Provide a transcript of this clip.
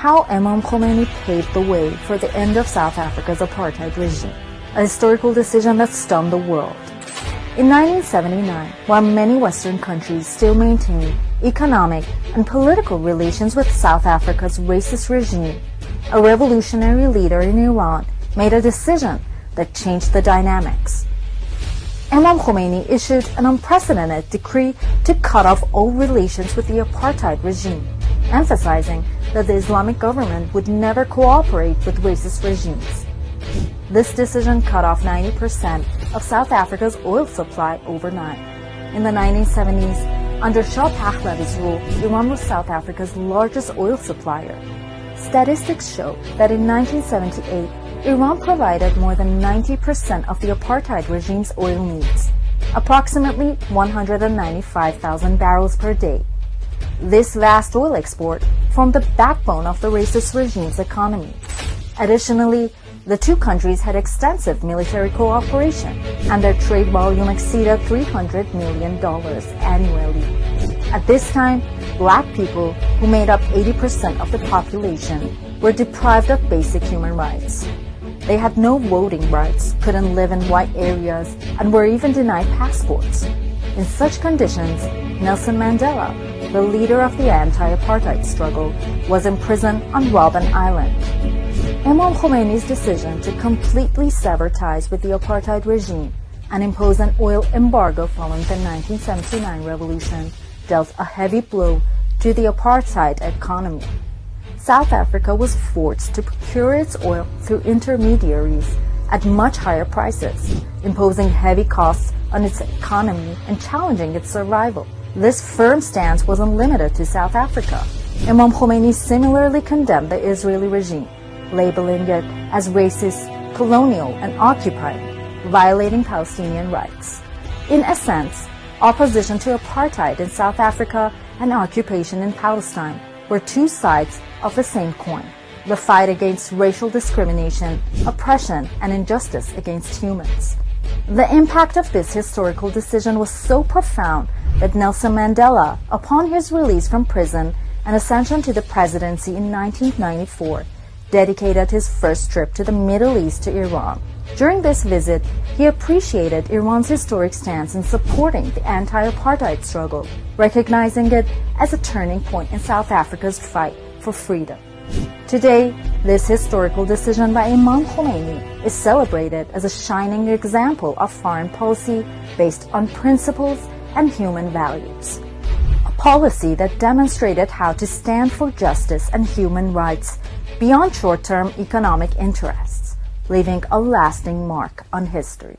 how Imam Khomeini paved the way for the end of South Africa's apartheid regime, a historical decision that stunned the world. In 1979, while many Western countries still maintained economic and political relations with South Africa's racist regime, a revolutionary leader in Iran made a decision that changed the dynamics. Imam Khomeini issued an unprecedented decree to cut off all relations with the apartheid regime, emphasizing that the Islamic government would never cooperate with racist regimes. This decision cut off 90% of South Africa's oil supply overnight. In the 1970s, under Shah Pahlavi's rule, Iran was South Africa's largest oil supplier. Statistics show that in 1978, Iran provided more than 90% of the apartheid regime's oil needs, approximately 195,000 barrels per day. This vast oil export formed the backbone of the racist regime's economy. Additionally, the two countries had extensive military cooperation, and their trade volume exceeded $300 million annually. At this time, black people, who made up 80% of the population, were deprived of basic human rights. They had no voting rights, couldn't live in white areas, and were even denied passports. In such conditions, Nelson Mandela, the leader of the anti-apartheid struggle, was imprisoned on Robben Island. Imam Khomeini's decision to completely sever ties with the apartheid regime and impose an oil embargo following the 1979 revolution dealt a heavy blow to the apartheid economy. South Africa was forced to procure its oil through intermediaries at much higher prices, imposing heavy costs on its economy and challenging its survival. This firm stance wasn't limited to South Africa. Imam Khomeini similarly condemned the Israeli regime, labeling it as racist, colonial, and occupied, violating Palestinian rights. In essence, opposition to apartheid in South Africa and occupation in Palestine were two sides of the same coin: the fight against racial discrimination, oppression, and injustice against humans. The impact of this historical decision was so profound that Nelson Mandela, upon his release from prison and ascension to the presidency in 1994, dedicated his first trip to the Middle East to Iran. During this visit, he appreciated Iran's historic stance in supporting the anti-apartheid struggle, recognizing it as a turning point in South Africa's fight for freedom. Today, this historical decision by Imam Khomeini is celebrated as a shining example of foreign policy based on principles and human values. A policy that demonstrated how to stand for justice and human rights beyond short-term economic interests, leaving a lasting mark on history.